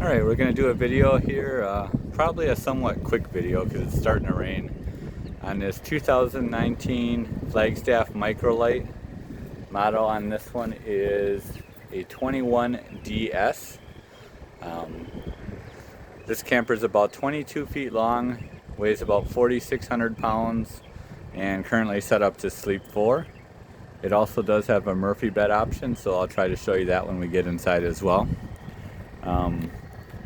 Alright, we're going to do a video here, probably a somewhat quick video because it's starting to rain, on this 2019 Flagstaff Microlite. Model on this one is a 21DS. This camper is about 22 feet long, weighs about 4,600 pounds, and currently set up to sleep 4. It also does have a Murphy bed option, so I'll try to show you that when we get inside as well.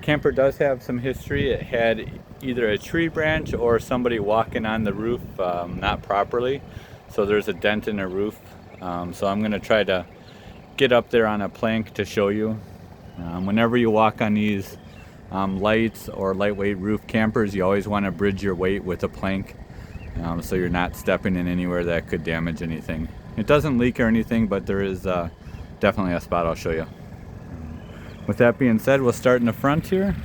Camper does have some history. It had either a tree branch or somebody walking on the roof not properly, so there's a dent in the roof. So I'm going to try to get up there on a plank to show you. Whenever you walk on these lights or lightweight roof campers, you always want to bridge your weight with a plank, so you're not stepping in anywhere that could damage anything. It doesn't leak or anything, but there is definitely a spot I'll show you. With that being said, we'll start in the front here.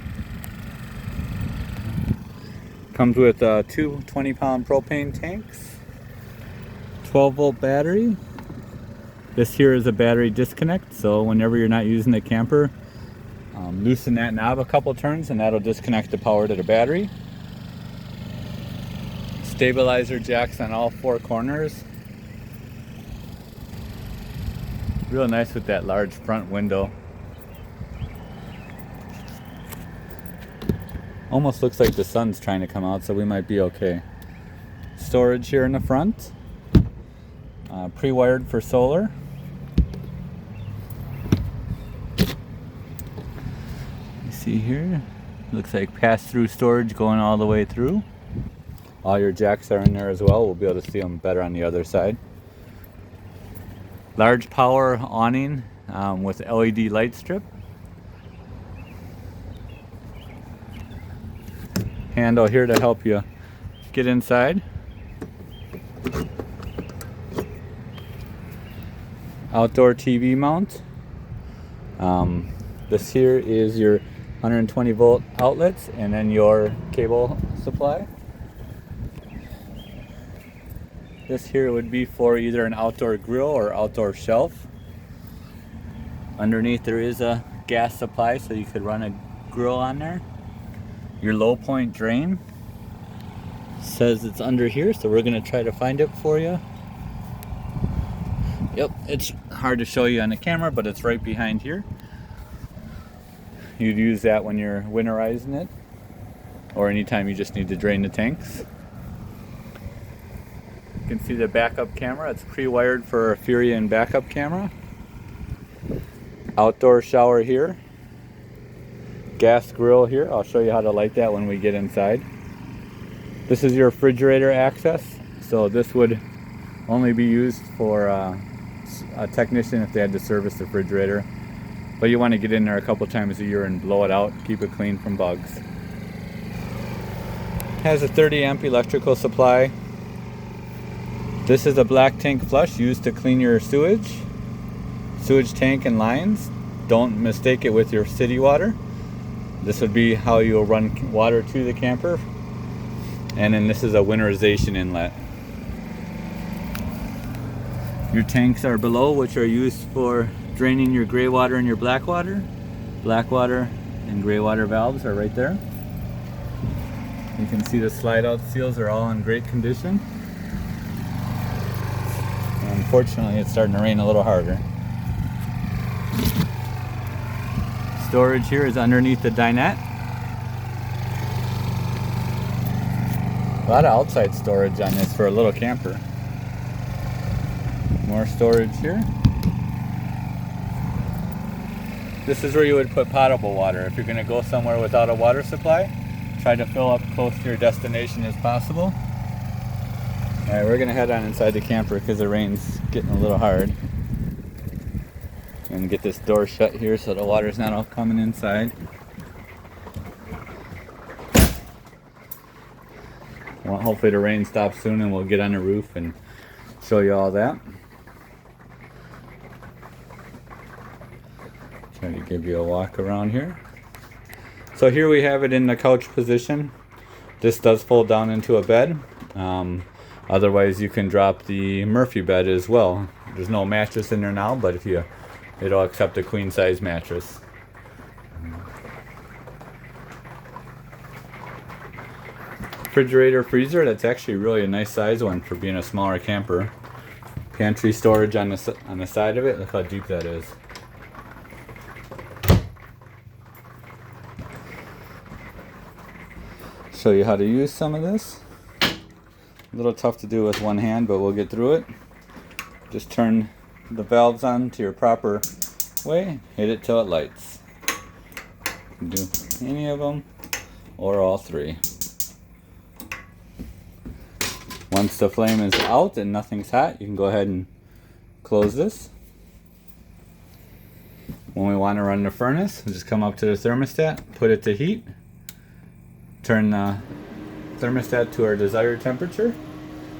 Comes with two 20-pound propane tanks, 12-volt battery. This here is a battery disconnect, so whenever you're not using the camper, loosen that knob a couple turns and that'll disconnect the power to the battery. Stabilizer jacks on all 4 corners. Real nice with that large front window. Almost looks like the sun's trying to come out, so we might be okay. Storage here in the front. Pre-wired for solar. You see here, looks like pass-through storage going all the way through. All your jacks are in there as well. We'll be able to see them better on the other side. Large power awning with LED light strip. Handle here to help you get inside. Outdoor TV mount. This here is your 120 volt outlets and then your cable supply. This here would be for either an outdoor grill or outdoor shelf. Underneath there is a gas supply, so you could run a grill on there. Your low point drain says it's under here, so we're going to try to find it for you. Yep, it's hard to show you on the camera, but it's right behind here. You'd use that when you're winterizing it or anytime you just need to drain the tanks. You can see the backup camera. It's pre-wired for a Furion backup camera. Outdoor shower here. Gas grill here. I'll show you how to light that when we get inside. This is your refrigerator access, so this would only be used for a technician if they had to service the refrigerator, but you want to get in there a couple times a year and blow it out, keep it clean from bugs. Has a 30 amp electrical supply. This is a black tank flush used to clean your sewage tank and lines. Don't mistake it with your city water. This would be how you'll run water to the camper. And then this is a winterization inlet. Your tanks are below, which are used for draining your gray water and your black water. Black water and gray water valves are right there. You can see the slide out seals are all in great condition. Unfortunately, it's starting to rain a little harder. Storage here is underneath the dinette. A lot of outside storage on this for a little camper. More storage here. This is where you would put potable water. If you're going to go somewhere without a water supply, try to fill up close to your destination as possible. Alright, we're going to head on inside the camper because the rain's getting a little hard. And get this door shut here so the water's not all coming inside. Well, hopefully the rain stops soon and we'll get on the roof and show you all that. Try to give you a walk around here. So here we have it in the couch position. This does fold down into a bed. Otherwise you can drop the Murphy bed as well. There's no mattress in there now, but if you it'll accept a queen size mattress. refrigerator freezer. That's actually really a nice size one for being a smaller camper. Pantry storage on the side of it. Look how deep that is. Show you how to use some of this. A little tough to do with one hand, but we'll get through it. Just turn the valves on to your proper way. Hit it till it lights. You can do any of them or all three. Once the flame is out and nothing's hot, you can go ahead and close this. When we want to run the furnace, we'll just come up to the thermostat, put it to heat, turn the thermostat to our desired temperature.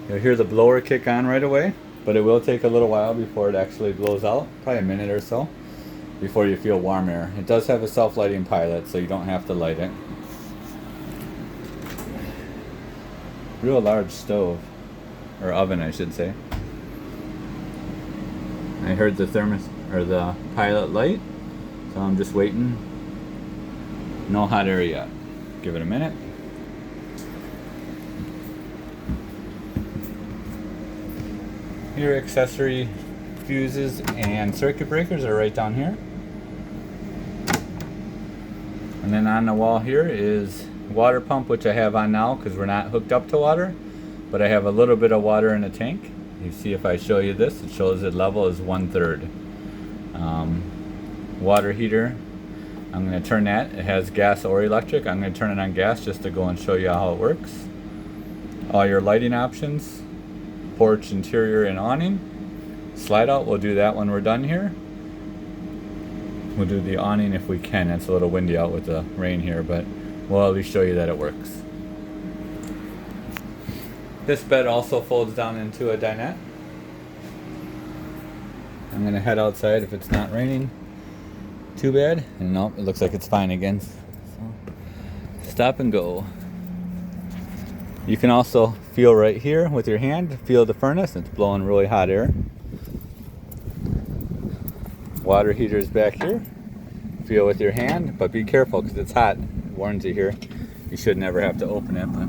You'll hear the blower kick on right away, but it will take a little while before it actually blows out, probably a minute or so, before you feel warm air. It does have a self-lighting pilot, so you don't have to light it. Real large stove, or oven I should say. I heard the the pilot light, so I'm just waiting. No hot air yet. Give it a minute. Your accessory fuses and circuit breakers are right down here. And then on the wall here is water pump, which I have on now because we're not hooked up to water, but I have a little bit of water in the tank. You see, if I show you this, it shows the level is 1/3. Water heater, I'm going to turn that. It has gas or electric. I'm going to turn it on gas just to go and show you how it works. All your lighting options, porch, interior, and awning. Slide out, we'll do that when we're done here. We'll do the awning if we can. It's a little windy out with the rain here, but we'll at least show you that it works. This bed also folds down into a dinette. I'm going to head outside if it's not raining too bad. And nope, it looks like it's fine again. So, stop and go. You can also feel right here with your hand, feel the furnace. It's blowing really hot air. Water heater is back here. Feel with your hand, but be careful because it's hot. It warns you here. You should never have to open it, but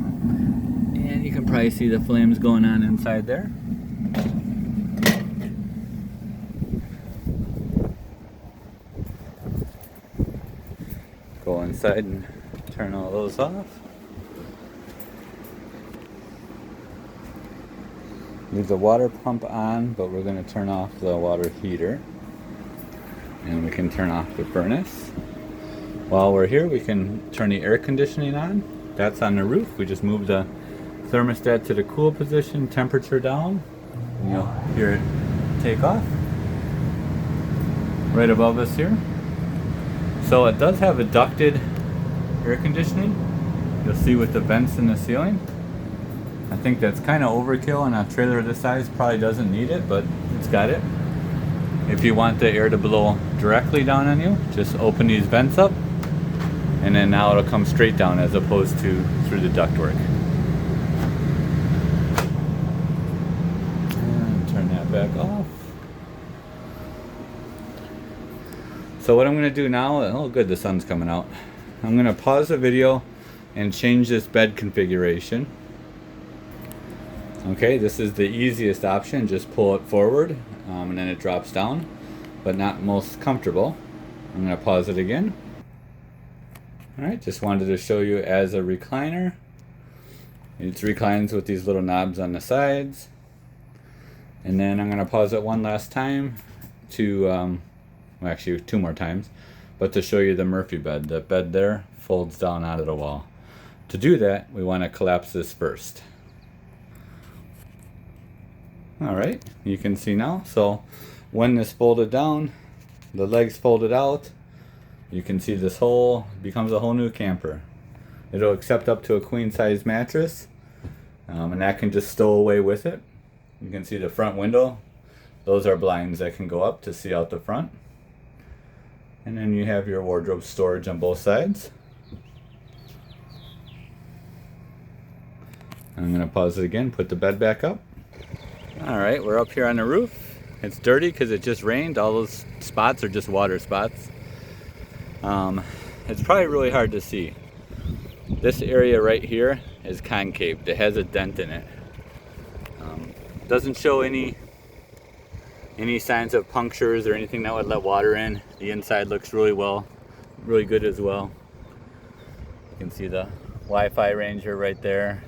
and you can probably see the flames going on inside there. Go inside and turn all those off. Leave the water pump on, but we're going to turn off the water heater. And we can turn off the furnace. While we're here, we can turn the air conditioning on. That's on the roof. We just move the thermostat to the cool position, temperature down. And you'll hear it take off. Right above us here. So it does have a ducted air conditioning. You'll see with the vents in the ceiling. I think that's kind of overkill on a trailer this size. Probably doesn't need it, but it's got it. If you want the air to blow directly down on you, just open these vents up, and then now it'll come straight down as opposed to through the ductwork. And turn that back off. So what I'm going to do now, oh good, the sun's coming out. I'm going to pause the video and change this bed configuration. Okay, this is the easiest option. Just pull it forward and then it drops down, but not most comfortable. I'm going to pause it again. Alright, just wanted to show you as a recliner. It reclines with these little knobs on the sides. And then I'm going to pause it one last time to, well actually 2 more times, but to show you the Murphy bed. The bed there folds down out of the wall. To do that, we want to collapse this first. Alright, you can see now. So when this folded down, the legs folded out, you can see this whole becomes a whole new camper. It'll accept up to a queen size mattress, and that can just stow away with it. You can see the front window. Those are blinds that can go up to see out the front. And then you have your wardrobe storage on both sides. I'm going to pause it again, put the bed back up. Alright, we're up here on the roof. It's dirty because it just rained. All those spots are just water spots. It's probably really hard to see. This area right here is concave. It has a dent in it. Doesn't show any signs of punctures or anything that would let water in. The inside looks really good as well. You can see the Wi-Fi ranger right there.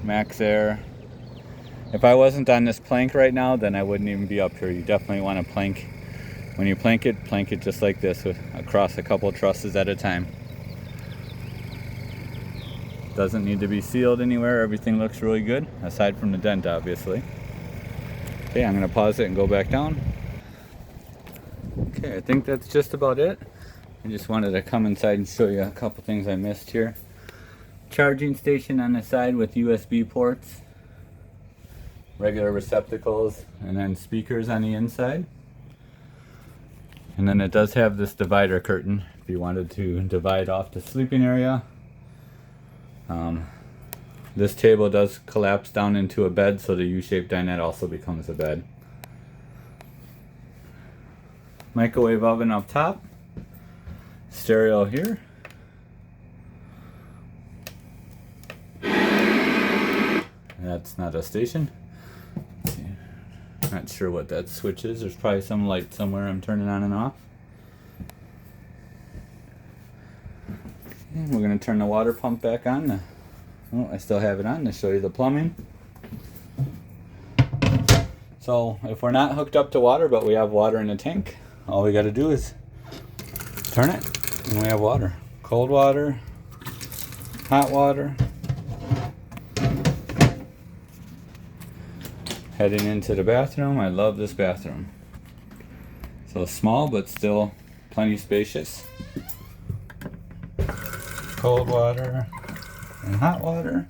Max Air. If I wasn't on this plank right now, then I wouldn't even be up here. You definitely want to plank. When you plank it just like this, across a couple trusses at a time. Doesn't need to be sealed anywhere. Everything looks really good, aside from the dent, obviously. Okay, I'm going to pause it and go back down. Okay, I think that's just about it. I just wanted to come inside and show you a couple things I missed here. Charging station on the side with USB ports, regular receptacles, and then speakers on the inside. And then it does have this divider curtain if you wanted to divide off the sleeping area. This table does collapse down into a bed, so the U-shaped dinette also becomes a bed. Microwave oven up top. Stereo here. That's not a station. Let's see. Not sure what that switch is. There's probably some light somewhere I'm turning on and off. And we're going to turn the water pump back on. Oh, I still have it on to show you the plumbing. So if we're not hooked up to water, but we have water in the tank, all we got to do is turn it and we have water. Cold water, hot water. Heading into the bathroom. I love this bathroom. So small, but still plenty spacious. Cold water and hot water.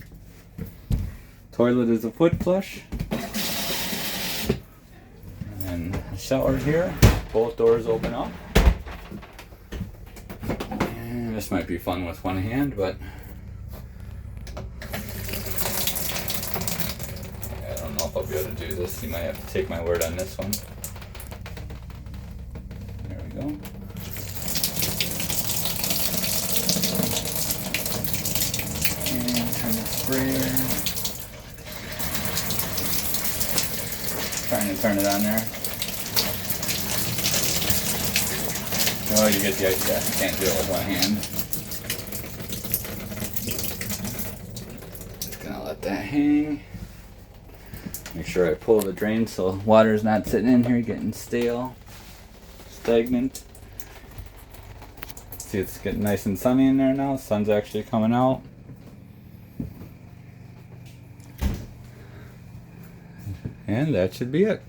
Toilet is a foot flush. And then a shower here. Both doors open up. And this might be fun with one hand, but I don't know if I'll be able to do this. You might have to take my word on this one. There we go. Sprayer. Trying to turn it on there. Oh, you get the idea. You can't do it with one hand. Just gonna let that hang. Make sure I pull the drain so water's not sitting in here getting stale, stagnant. See, it's getting nice and sunny in there now. The sun's actually coming out. And that should be it.